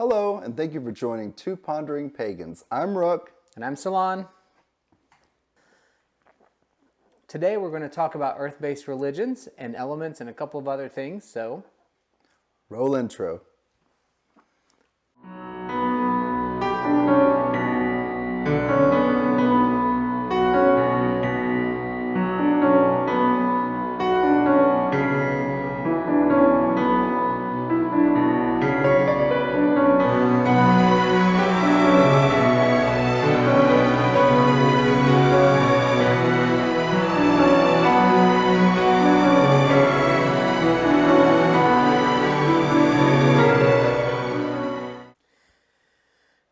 Hello, and thank you for joining Two Pondering Pagans. I'm Rook. And I'm Salon. Today we're going to talk about earth-based religions and elements and a couple of other things, so... Roll intro.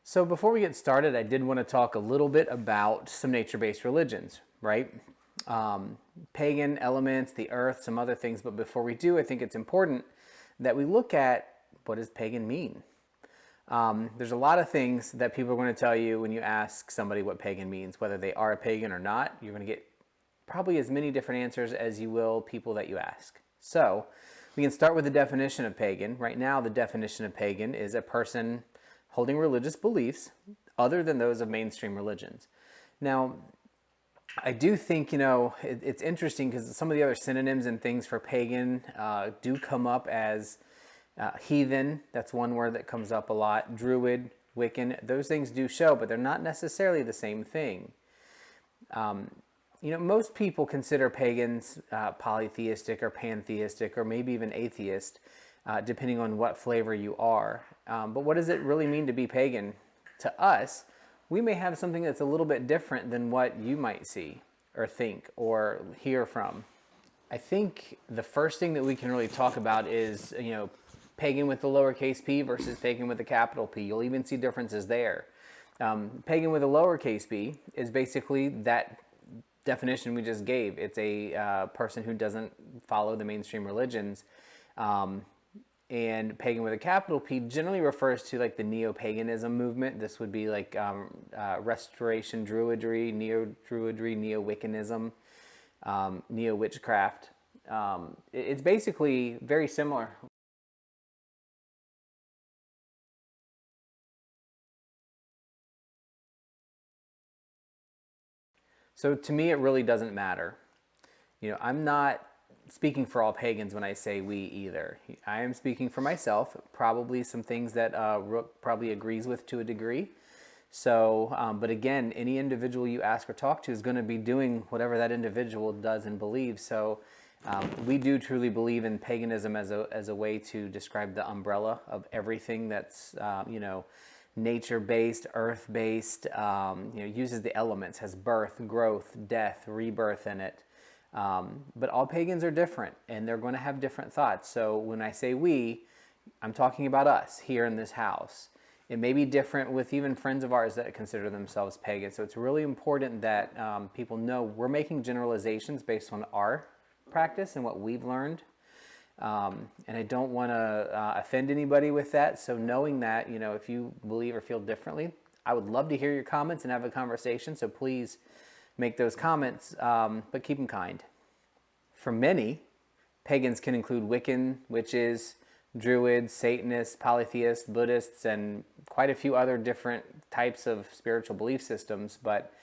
So before we get started, I did want to talk a little bit about some nature-based religions, right? Pagan elements, the earth, some other things. But before we do, I think it's important that we look at what does pagan mean. There's a lot of things that people are going to tell you when you ask somebody what pagan means, whether they are a pagan or not. You're going to get probably as many different answers as you will people that you ask. So we can start with the definition of pagan. Right now, the definition of pagan is a person holding religious beliefs other than those of mainstream religions. Now, I do think, it's interesting because some of the other synonyms and things for pagan do come up as heathen. That's one word that comes up a lot. Druid, Wiccan, those things do show, but they're not necessarily the same thing. Most people consider pagans polytheistic or pantheistic or maybe even atheist, depending on what flavor you are. But what does it really mean to be pagan? To us, we may have something that's a little bit different than what you might see or think or hear from. I think the first thing that we can really talk about is, pagan with the lowercase p versus pagan with a capital P. You'll even see differences there. Pagan with a lowercase p is basically that definition we just gave. It's a person who doesn't follow the mainstream religions. And pagan with a capital P generally refers to like the neo-paganism movement. This would be like restoration Druidry, neo-Druidry, neo-Wiccanism, neo-witchcraft. It's basically very similar. So to me, it really doesn't matter. I'm not speaking for all pagans when I say we either. I am speaking for myself, probably some things that Rook probably agrees with to a degree. So, but again, any individual you ask or talk to is going to be doing whatever that individual does and believes. So we do truly believe in paganism as a way to describe the umbrella of everything that's, nature-based, earth-based, uses the elements, has birth, growth, death, rebirth in it. But all pagans are different, and they're going to have different thoughts. So when I say we, I'm talking about us here in this house. It may be different with even friends of ours that consider themselves pagan. So it's really important that people know we're making generalizations based on our practice and what we've learned. And I don't want to offend anybody with that. So knowing that, if you believe or feel differently, I would love to hear your comments and have a conversation. So please make those comments, but keep them kind. For many, pagans can include Wiccan, witches, Druids, Satanists, polytheists, Buddhists, and quite a few other different types of spiritual belief systems, but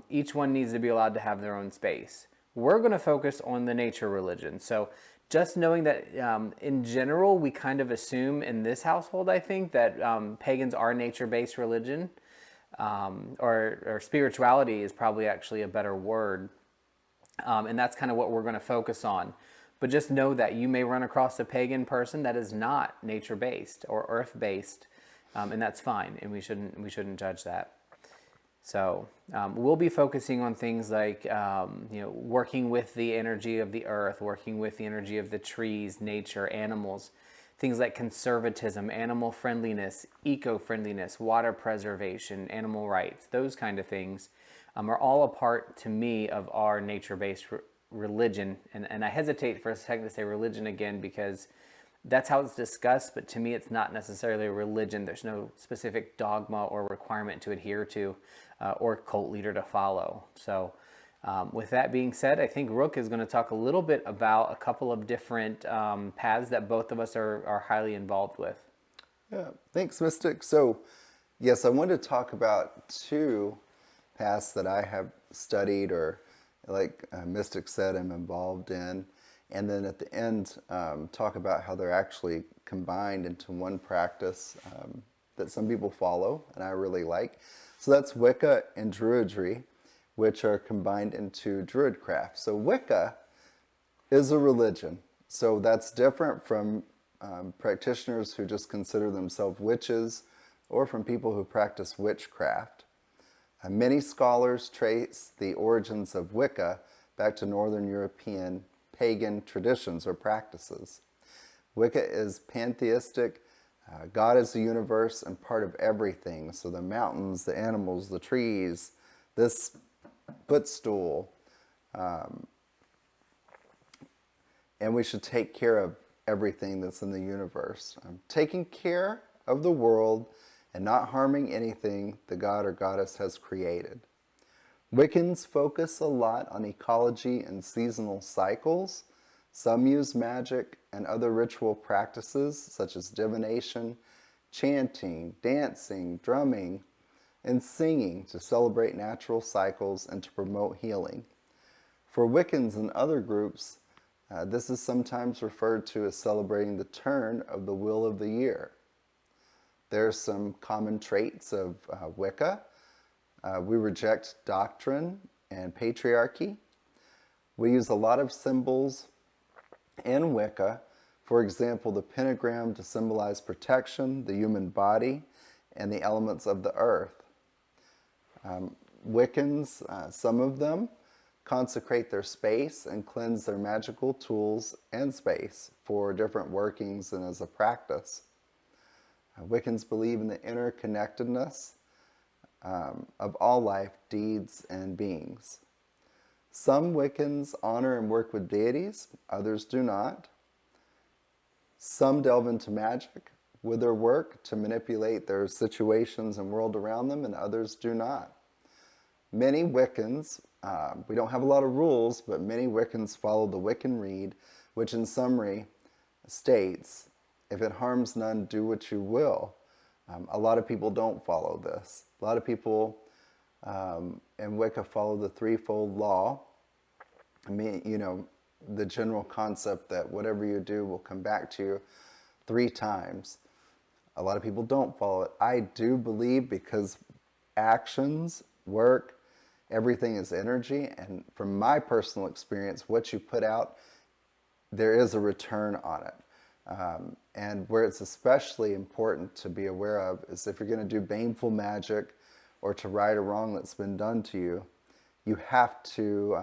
each one needs to be allowed to have their own space. We're going to focus on the nature religion. So just knowing that in general, we kind of assume in this household, I think, that pagans are nature-based religion. Or spirituality is probably actually a better word. And that's kind of what we're going to focus on. But just know that you may run across a pagan person that is not nature-based or earth-based, and that's fine, and we shouldn't judge that. So we'll be focusing on things like working with the energy of the earth, working with the energy of the trees, nature, animals. Things like conservatism, animal friendliness, eco-friendliness, water preservation, animal rights, those kind of things are all a part, to me, of our nature-based religion. And I hesitate for a second to say religion again because that's how it's discussed, but to me it's not necessarily a religion. There's no specific dogma or requirement to adhere to or cult leader to follow. So with that being said, I think Rook is going to talk a little bit about a couple of different paths that both of us are highly involved with. Yeah, thanks, Mystic. So, yes, I wanted to talk about two paths that I have studied, or like Mystic said, I'm involved in. And then at the end, talk about how they're actually combined into one practice that some people follow and I really like. So that's Wicca and Druidry, which are combined into Druidcraft. So Wicca is a religion. So that's different from practitioners who just consider themselves witches or from people who practice witchcraft. Many scholars trace the origins of Wicca back to Northern European pagan traditions or practices. Wicca is pantheistic. God is the universe and part of everything. So the mountains, the animals, the trees, this footstool, and we should take care of everything that's in the universe. Taking care of the world and not harming anything the god or goddess has created. Wiccans focus a lot on ecology and seasonal cycles. Some use magic and other ritual practices such as divination, chanting, dancing, drumming, and singing to celebrate natural cycles and to promote healing. For Wiccans and other groups, this is sometimes referred to as celebrating the turn of the wheel of the year. There are some common traits of Wicca. We reject doctrine and patriarchy. We use a lot of symbols in Wicca. For example, the pentagram to symbolize protection, the human body, and the elements of the earth. Wiccans, some of them, consecrate their space and cleanse their magical tools and space for different workings and as a practice. Wiccans believe in the interconnectedness of all life, deeds, and beings. Some Wiccans honor and work with deities, others do not. Some delve into magic with their work to manipulate their situations and world around them, and others do not. Many Wiccans, we don't have a lot of rules, but many Wiccans follow the Wiccan Rede, which in summary states, if it harms none, do what you will. A lot of people don't follow this. A lot of people in Wicca follow the threefold law. I mean, the general concept that whatever you do will come back to you 3 times. A lot of people don't follow it. I do believe, because actions, work, everything is energy, and from my personal experience, what you put out, there is a return on it. And where it's especially important to be aware of is if you're going to do baneful magic or to right a wrong that's been done to you, you have to,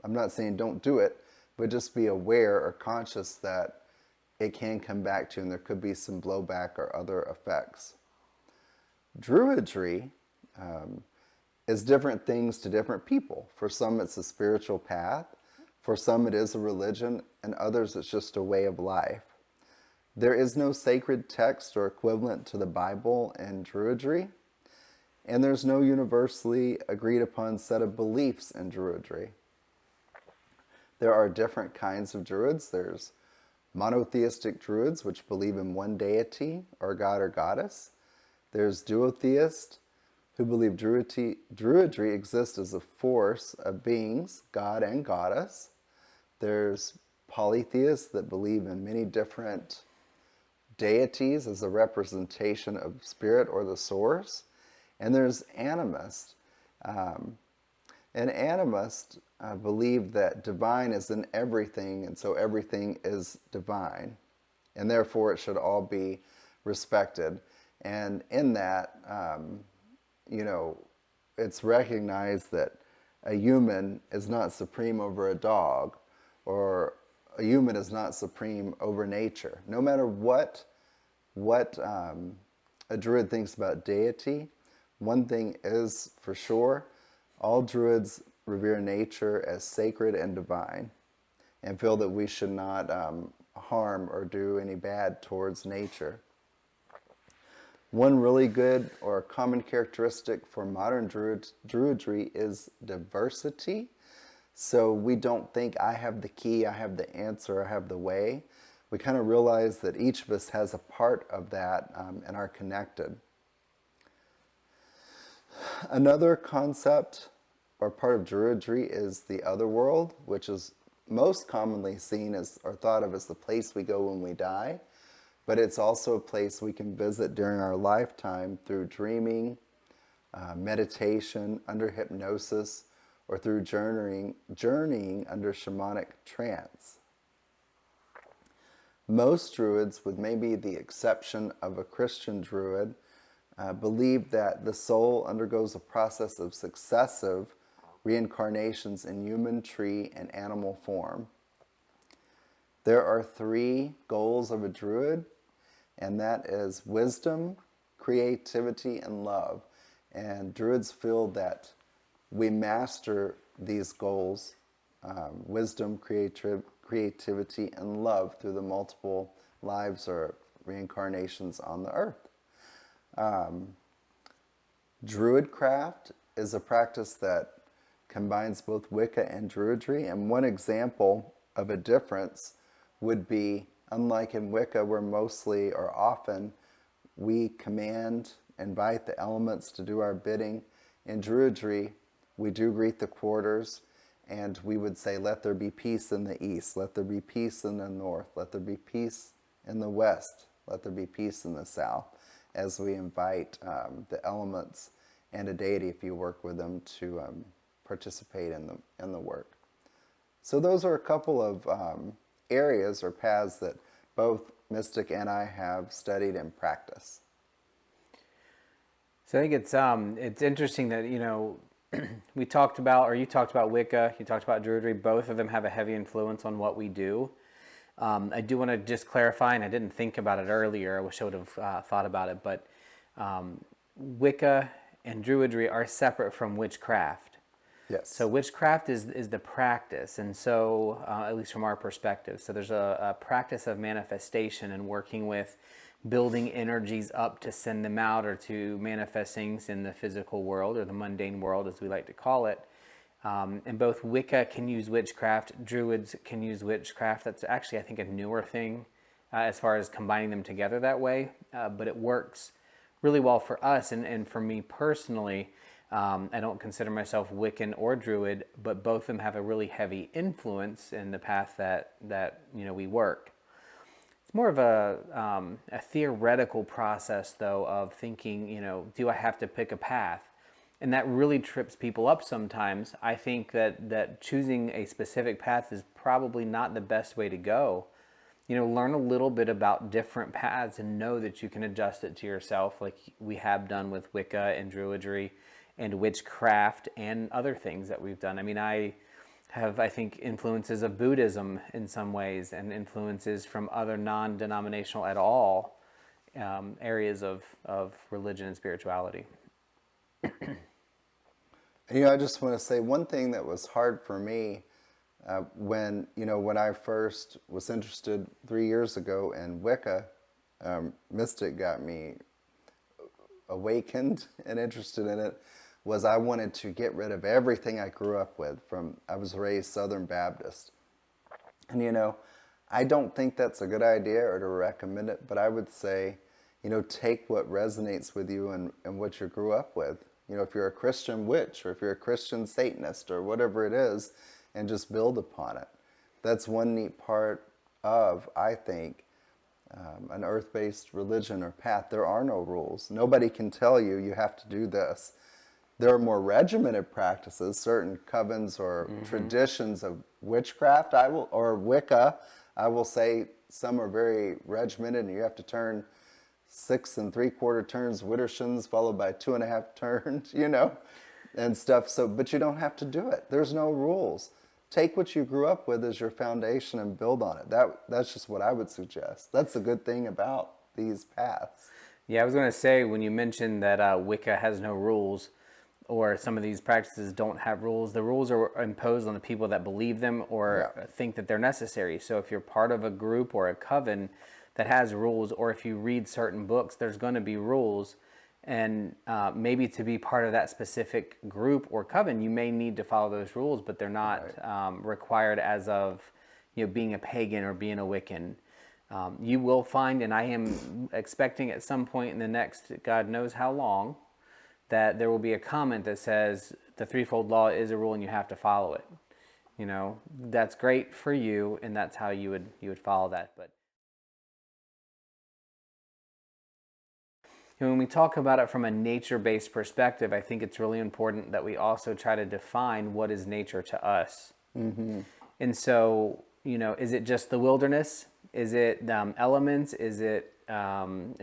I'm not saying don't do it, but just be aware or conscious that it can come back to you and there could be some blowback or other effects. Druidry is different things to different people. For some it's a spiritual path, for some it is a religion, and others it's just a way of life. There is no sacred text or equivalent to the Bible in Druidry, and there's no universally agreed upon set of beliefs in Druidry. There are different kinds of Druids. There's monotheistic Druids, which believe in one deity or god or goddess. There's duotheists, who believe Druidry exists as a force of beings, god and goddess. There's polytheists that believe in many different deities as a representation of spirit or the source. And there's animists. And animists believe that divine is in everything, and so everything is divine. And therefore it should all be respected. And in that, it's recognized that a human is not supreme over a dog, or a human is not supreme over nature. No matter what a Druid thinks about deity, one thing is for sure, all Druids revere nature as sacred and divine, and feel that we should not harm or do any bad towards nature. One really good or common characteristic for modern Druidry is diversity. So we don't think I have the key, I have the answer, I have the way. we kind of realize that each of us has a part of that and are connected. Another concept or part of Druidry is the other world, which is most commonly seen as or thought of as the place we go when we die, but it's also a place we can visit during our lifetime through dreaming, meditation, under hypnosis, or through journeying under shamanic trance. Most Druids, with maybe the exception of a Christian Druid, believe that the soul undergoes a process of successive reincarnations in human, tree, and animal form. There are 3 goals of a Druid, and that is wisdom, creativity, and love. And Druids feel that we master these goals, wisdom, creativity, and love through the multiple lives or reincarnations on the earth. Druidcraft is a practice that combines both Wicca and Druidry, and one example of a difference would be, unlike in Wicca, where mostly or often we invite the elements to do our bidding, in Druidry we do greet the quarters, and we would say, let there be peace in the east, let there be peace in the north, let there be peace in the west, let there be peace in the south, as we invite the elements and a deity, if you work with them, to participate in the work. So those are a couple of areas or paths that both Mystic and I have studied and practiced. So I think it's interesting that, you know, we talked about, or you talked about Wicca, you talked about Druidry. Both of them have a heavy influence on what we do. I do want to just clarify, and I didn't think about it earlier. I wish I would have thought about it, but Wicca and Druidry are separate from witchcraft. Yes. So witchcraft is the practice, and so at least from our perspective. So there's a practice of manifestation and working with building energies up to send them out or to manifest things in the physical world, or the mundane world as we like to call it. And both Wicca can use witchcraft, Druids can use witchcraft. That's actually, I think, a newer thing as far as combining them together that way. But it works really well for us, and for me personally, I don't consider myself Wiccan or Druid, but both of them have a really heavy influence in the path that you know we work. It's more of a theoretical process, though, of thinking, you know, do I have to pick a path? And that really trips people up sometimes. I think that choosing a specific path is probably not the best way to go. You know, learn a little bit about different paths and know that you can adjust it to yourself, like we have done with Wicca and Druidry and witchcraft and other things that we've done. I mean, I have, I think, influences of Buddhism in some ways, and influences from other non-denominational at all areas of religion and spirituality. You know, I just want to say one thing that was hard for me when I first was interested 3 years ago in Wicca. Mystic got me awakened and interested in it. Was I wanted to get rid of everything I grew up with. I was raised Southern Baptist, and you know, I don't think that's a good idea or to recommend it. But I would say, you know, take what resonates with you and what you grew up with. You know, if you're a Christian witch, or if you're a Christian Satanist, or whatever it is, and just build upon it. That's one neat part of, I think, an earth-based religion or path. There are no rules. Nobody can tell you you have to do this. There are more regimented practices, certain covens or traditions of witchcraft, or Wicca. I will say some are very regimented, and you have to turn 6 3/4 turns Widdershins followed by 2.5 turns, you know, and stuff. So, but you don't have to do it. There's no rules. Take what you grew up with as your foundation and build on it. That's just what I would suggest. That's the good thing about these paths. Yeah, I was going to say, when you mentioned that Wicca has no rules, or some of these practices don't have rules, the rules are imposed on the people that believe them or think that they're necessary. So if you're part of a group or a coven that has rules, or if you read certain books, there's going to be rules. And maybe to be part of that specific group or coven, you may need to follow those rules, but they're not required as of, you know, being a pagan or being a Wiccan. You will find, and I am expecting at some point in the next, God knows how long, that there will be a comment that says the threefold law is a rule and you have to follow it. You know, that's great for you, and that's how you would follow that. But when we talk about it from a nature-based perspective, I think it's really important that we also try to define what is nature to us. And so, you know, is it just the wilderness? Is it elements? Is it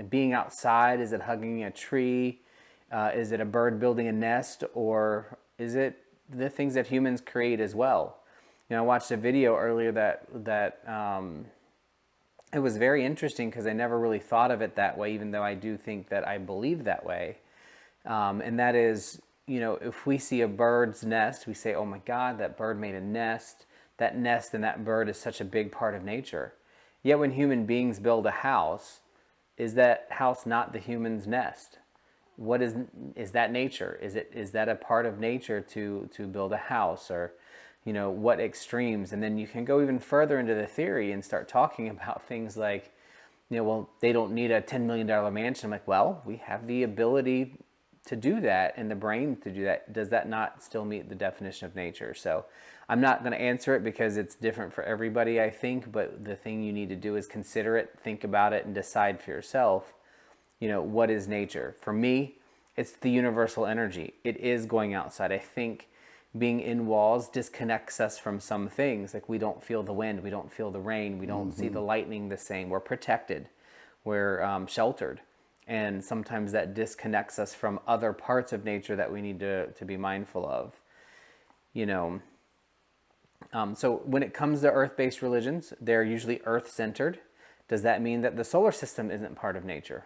being outside? Is it hugging a tree? Is it a bird building a nest? Or is it the things that humans create as well? You know, I watched a video earlier that it was very interesting because I never really thought of it that way, even though I do think that I believe that way. And that is, you know, if we see a bird's nest, we say, oh my God, that bird made a nest. That nest and that bird is such a big part of nature. Yet when human beings build a house, is that house not the human's nest? What is that nature? Is that a part of nature to build a house? Or, you know, what extremes? And then you can go even further into the theory and start talking about things like, you know, well, they don't need a $10 million mansion. I'm like, well, we have the ability to do that and the brain to do that. Does that not still meet the definition of nature? So I'm not going to answer it because it's different for everybody, I think, but the thing you need to do is consider it, think about it, and decide for yourself, you know, what is nature? For me, it's the universal energy. It is going outside. I think being in walls disconnects us from some things. Like we don't feel the wind, we don't feel the rain, we don't see the lightning the same. We're protected, we're sheltered. And sometimes that disconnects us from other parts of nature that we need to be mindful of. You know, so when it comes to earth-based religions, they're usually earth-centered. Does that mean that the solar system isn't part of nature?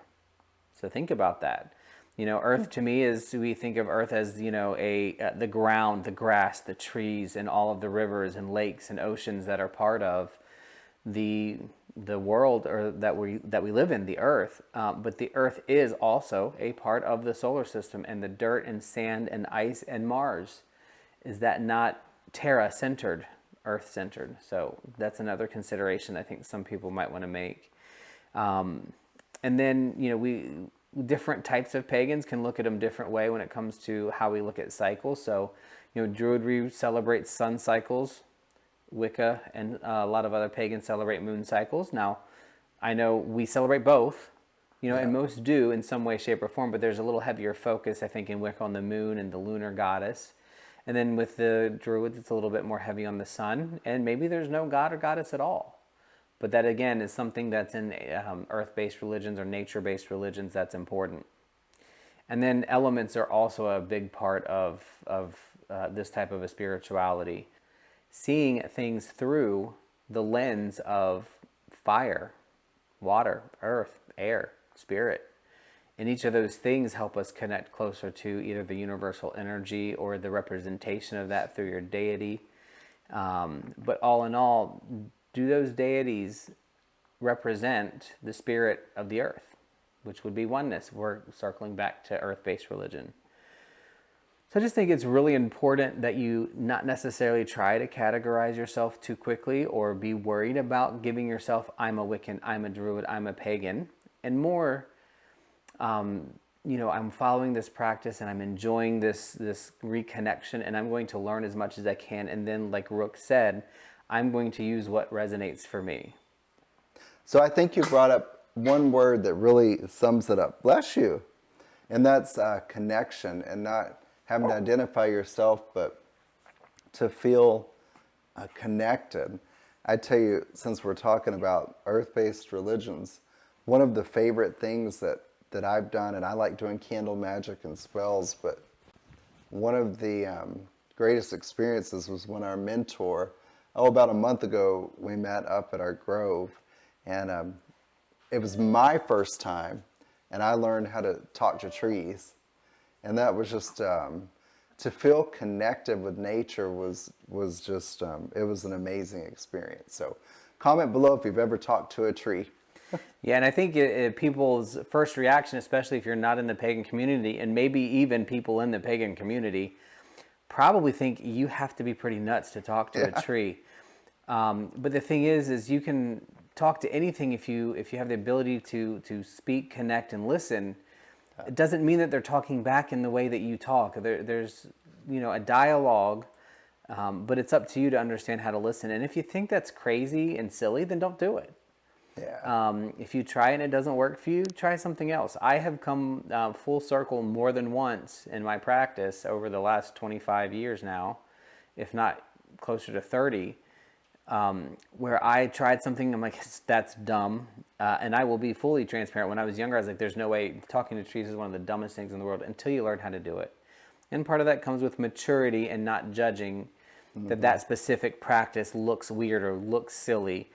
So think about that. You know, earth to me is, we think of earth as, you know, the ground, the grass, the trees, and all of the rivers and lakes and oceans that are part of the world, or that we live in, the earth. But the earth is also a part of the solar system, and the dirt and sand and ice and Mars. Is that not Terra-centered, earth-centered? So that's another consideration I think some people might want to make. And then, you know, different types of pagans can look at them different way when it comes to how we look at cycles. So, you know, Druidry celebrates sun cycles. Wicca and a lot of other pagans celebrate moon cycles. Now, I know we celebrate both, you know, and most do in some way, shape, or form, but there's a little heavier focus, I think, in Wicca on the moon and the lunar goddess. And then with the Druids, it's a little bit more heavy on the sun, and maybe there's no god or goddess at all. But that, again, is something that's in earth-based religions or nature-based religions that's important. And then elements are also a big part of this type of a spirituality. Seeing things through the lens of fire, water, earth, air, spirit. And each of those things help us connect closer to either the universal energy or the representation of that through your deity. But all in all, do those deities represent the spirit of the earth, which would be oneness? We're circling back to earth-based religion. So I just think it's really important that you not necessarily try to categorize yourself too quickly or be worried about giving yourself, I'm a Wiccan, I'm a Druid, I'm a pagan, and more, you know, I'm following this practice and I'm enjoying this reconnection, and I'm going to learn as much as I can. And then, like Rook said, I'm going to use what resonates for me. So I think you brought up one word that really sums it up. Bless you. And that's connection, and not having to identify yourself, but to feel connected. I tell you, since we're talking about earth-based religions, one of the favorite things that I've done, and I like doing candle magic and spells, but one of the greatest experiences was when our mentor, about a month ago, we met up at our grove, and it was my first time, and I learned how to talk to trees. And that was just, to feel connected with nature was just, it was an amazing experience. So comment below if you've ever talked to a tree. Yeah, and I think people's first reaction, especially if you're not in the pagan community, and maybe even people in the pagan community, probably think you have to be pretty nuts to talk to a tree. But the thing is you can talk to anything if you have the ability to speak, connect, and listen. It doesn't mean that they're talking back in the way that you talk. There's a dialogue, but it's up to you to understand how to listen. And if you think that's crazy and silly, then don't do it. Yeah. If you try and it doesn't work for you, try something else. I have come full circle more than once in my practice over the last 25 years now, if not closer to 30, where I tried something, I'm like, that's dumb. And I will be fully transparent. When I was younger, I was like, there's no way. Talking to trees is one of the dumbest things in the world until you learn how to do it. And part of that comes with maturity and not judging that specific practice looks weird or looks silly.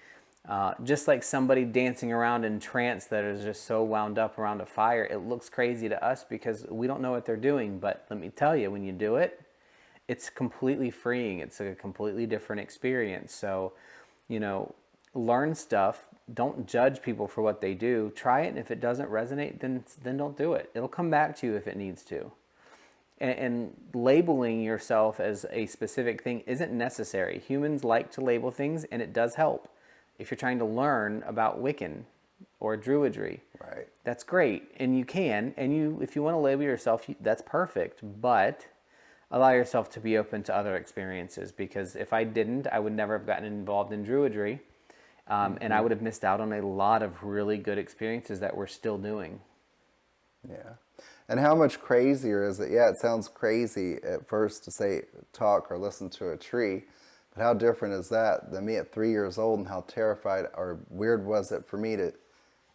Just like somebody dancing around in trance that is just so wound up around a fire, it looks crazy to us because we don't know what they're doing. But let me tell you, when you do it, it's completely freeing. It's a completely different experience. So, learn stuff. Don't judge people for what they do. Try it, and if it doesn't resonate, then don't do it. It'll come back to you if it needs to. And labeling yourself as a specific thing isn't necessary. Humans like to label things, and it does help. If you're trying to learn about Wiccan or Druidry, Right. that's great, and you can. And if you want to label yourself, that's perfect. But allow yourself to be open to other experiences, because if I didn't, I would never have gotten involved in Druidry, and I would have missed out on a lot of really good experiences that we're still doing. Yeah. And how much crazier is it? Yeah, it sounds crazy at first to say talk or listen to a tree, but how different is that than me at 3 years old, and how terrified or weird was it for me to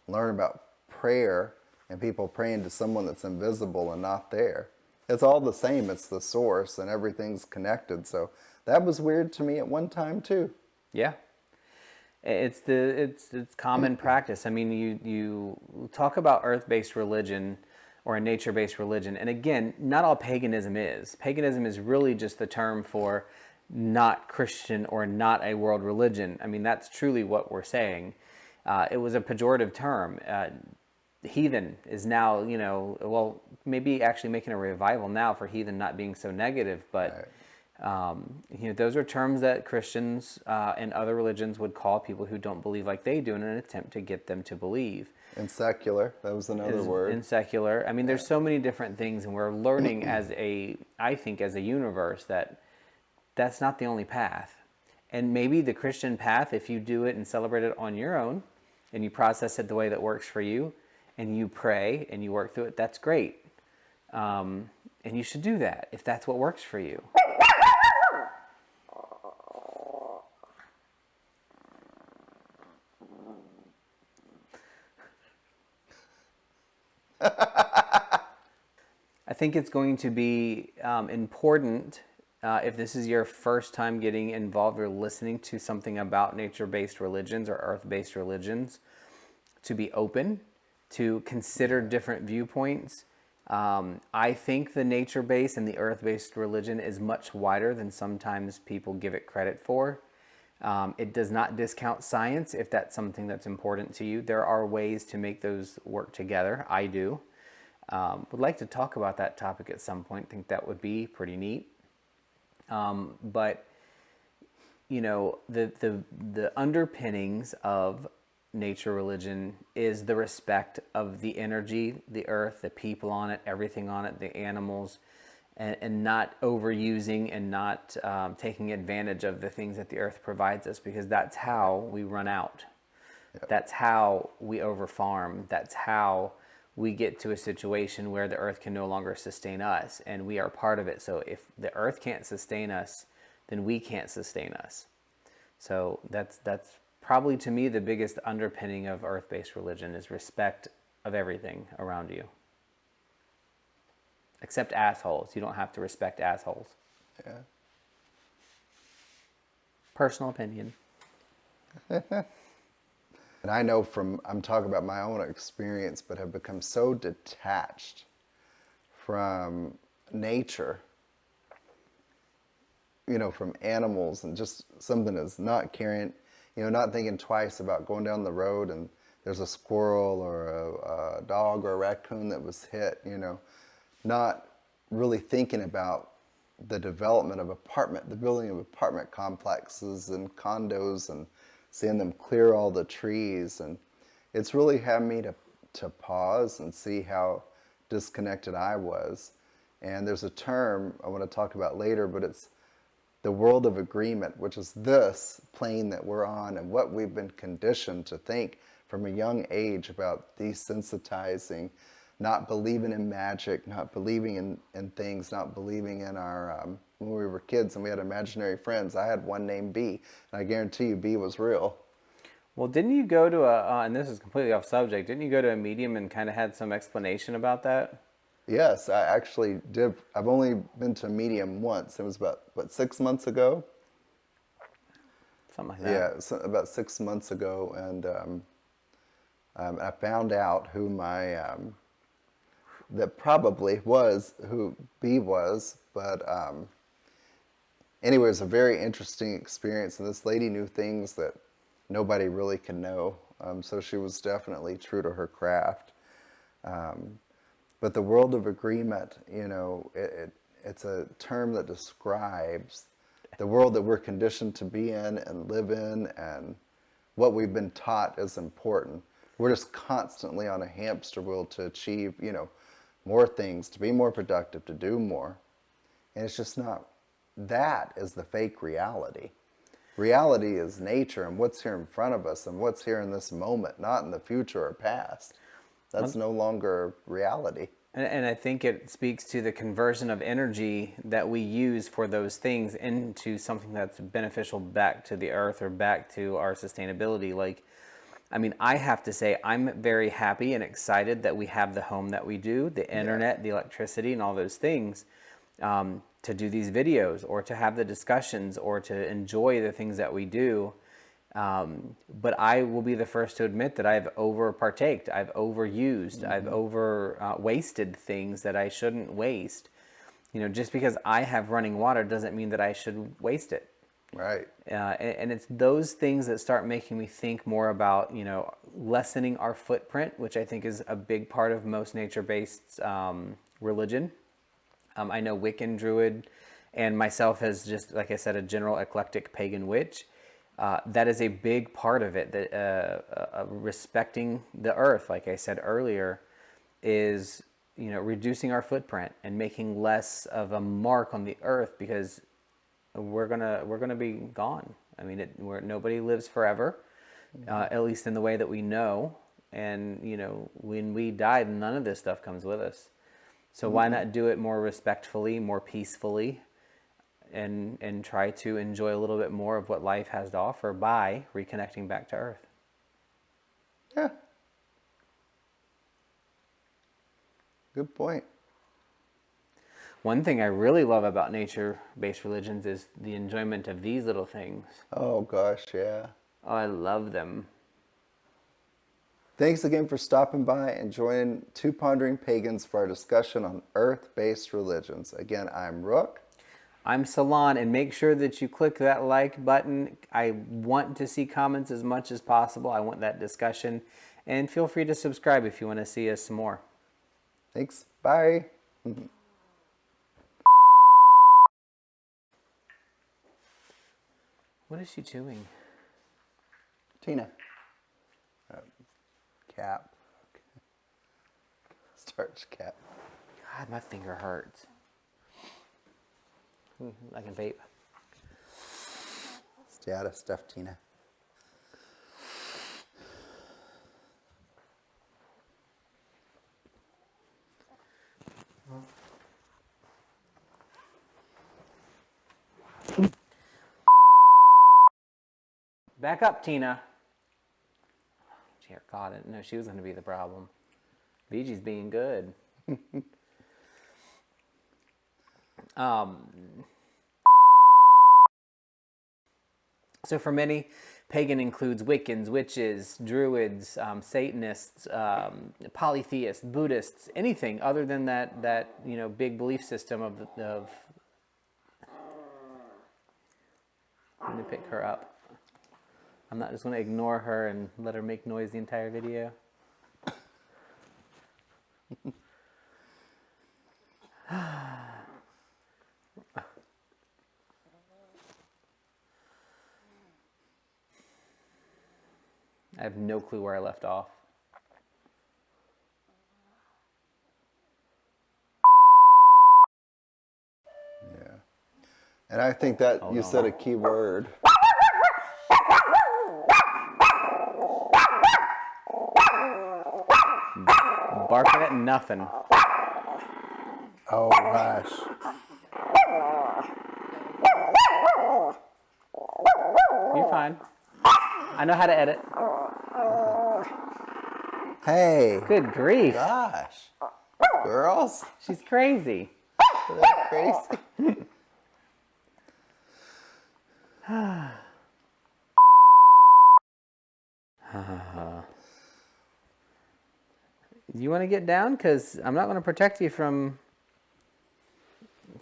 learn about prayer and people praying to someone that's invisible and not there. It's all the same. It's the source and everything's connected. So that was weird to me at one time too. Yeah. It's common practice. I mean, you talk about earth-based religion or a nature-based religion, and again, not all paganism is. Paganism is really just the term for not Christian or not a world religion. I mean, that's truly what we're saying. It was a pejorative term. Heathen is now, well, maybe actually making a revival now for heathen not being so negative, but those are terms that Christians and other religions would call people who don't believe like they do in an attempt to get them to believe. And secular, that was another word. And secular. I mean, there's so many different things, and we're learning I think as a universe, that's not the only path. And maybe the Christian path, if you do it and celebrate it on your own, and you process it the way that works for you, and you pray and you work through it, that's great. And you should do that if that's what works for you. I think it's going to be important if this is your first time getting involved or listening to something about nature-based religions or earth-based religions, to be open, to consider different viewpoints. I think the nature-based and the earth-based religion is much wider than sometimes people give it credit for. It does not discount science if that's something that's important to you. There are ways to make those work together. I do. Would like to talk about that topic at some point. Think that would be pretty neat. But the underpinnings of nature religion is the respect of the energy, the earth, the people on it, everything on it, the animals, and not overusing and not taking advantage of the things that the earth provides us, because that's how we run out. Yep. That's how we overfarm. That's how we get to a situation where the earth can no longer sustain us, and we are part of it. So if the earth can't sustain us, then we can't sustain us. So that's probably, to me, the biggest underpinning of earth-based religion is respect of everything around you. Except assholes. You don't have to respect assholes. Yeah. Personal opinion. And I know I'm talking about my own experience, but have become so detached from nature, from animals, and just something that's not caring, not thinking twice about going down the road and there's a squirrel or a dog or a raccoon that was hit, not really thinking about the development of the building of apartment complexes and condos and seeing them clear all the trees. And it's really had me to pause and see how disconnected I was. And there's a term I want to talk about later, but it's the world of agreement, which is this plane that we're on and what we've been conditioned to think from a young age about desensitizing, not believing in magic, not believing in things, not believing in our, when we were kids and we had imaginary friends. I had one named B, and I guarantee you B was real. Well, didn't you go to and this is completely off subject, didn't you go to a medium and kind of had some explanation about that? Yes, I actually did. I've only been to a medium once. It was about, what, 6 months ago? Something like that. Yeah, so about 6 months ago, and I found out who my, that probably was who B was, but anyway, it was a very interesting experience, and this lady knew things that nobody really can know, so she was definitely true to her craft. But the world of agreement, you know, it's a term that describes the world that we're conditioned to be in and live in, and what we've been taught is important. We're just constantly on a hamster wheel to achieve, you know, more things, to be more productive, to do more. And it's just not, that is the fake reality. Reality is nature and what's here in front of us and what's here in this moment, not in the future or past. That's no longer reality. And I think it speaks to the conversion of energy that we use for those things into something that's beneficial back to the earth or back to our sustainability. Like, I mean, I have to say, I'm very happy and excited that we have the home that we do, the internet, the electricity, and all those things, to do these videos or to have the discussions or to enjoy the things that we do. But I will be the first to admit that I've overpartaked, I've overused, I've wasted things that I shouldn't waste. You know, just because I have running water doesn't mean that I should waste it. Right. And it's those things that start making me think more about, you know, lessening our footprint, which I think is a big part of most nature-based religion. I know Wiccan, Druid, and myself as just, like I said, a general eclectic pagan witch. That is a big part of it, that respecting the earth, like I said earlier, is, you know, reducing our footprint and making less of a mark on the earth, because we're gonna be gone. I mean, nobody lives forever, at least in the way that we know. And you know, when we die, none of this stuff comes with us. So why not do it more respectfully, more peacefully, and try to enjoy a little bit more of what life has to offer by reconnecting back to earth? Yeah. Good point. One thing I really love about nature-based religions is the enjoyment of these little things. Oh gosh, yeah. Oh, I love them. Thanks again for stopping by and joining Two Pondering Pagans for our discussion on earth-based religions. Again, I'm Rook. I'm Salon, and make sure that you click that like button. I want to see comments as much as possible. I want that discussion. And feel free to subscribe if you want to see us some more. Thanks. Bye. What is she chewing? Tina. Cap. Starch cap. God, my finger hurts. I can vape. Stay out of stuff, Tina. Back up, Tina. Dear God, I didn't know she was going to be the problem. BG's being good. So for many, pagan includes Wiccans, witches, Druids, Satanists, polytheists, Buddhists, anything other than that you know, big belief system of I'm going to pick her up. I'm not just going to ignore her and let her make noise the entire video. I have no clue where I left off. Yeah. And I think that Hold you on. said a key word. Barking at nothing. Oh gosh. You're fine. I know how to edit. Hey. Good grief. Gosh. Girls. She's crazy. Isn't that crazy? You want to get down? Because I'm not going to protect you from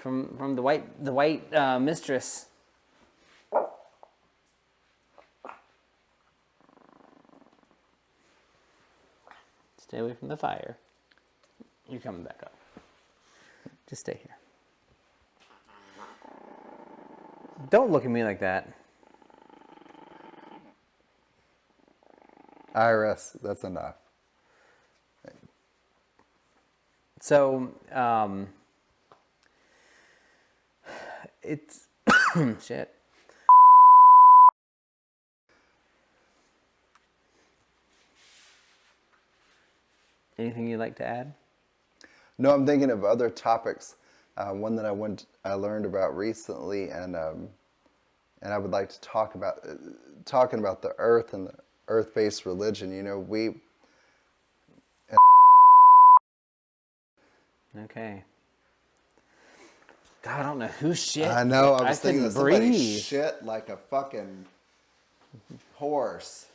the white mistress. Stay away from the fire. You're coming back up. Just stay here. Don't look at me like that. Iris, that's enough. So, it's shit. Anything you'd like to add? No, I'm thinking of other topics. One that I learned about recently, and I would like to talk about talking about the earth and the earth-based religion. You know, Okay. God, I don't know who shit. I know. I was thinking couldn't that somebody breathe. shit like a fucking horse.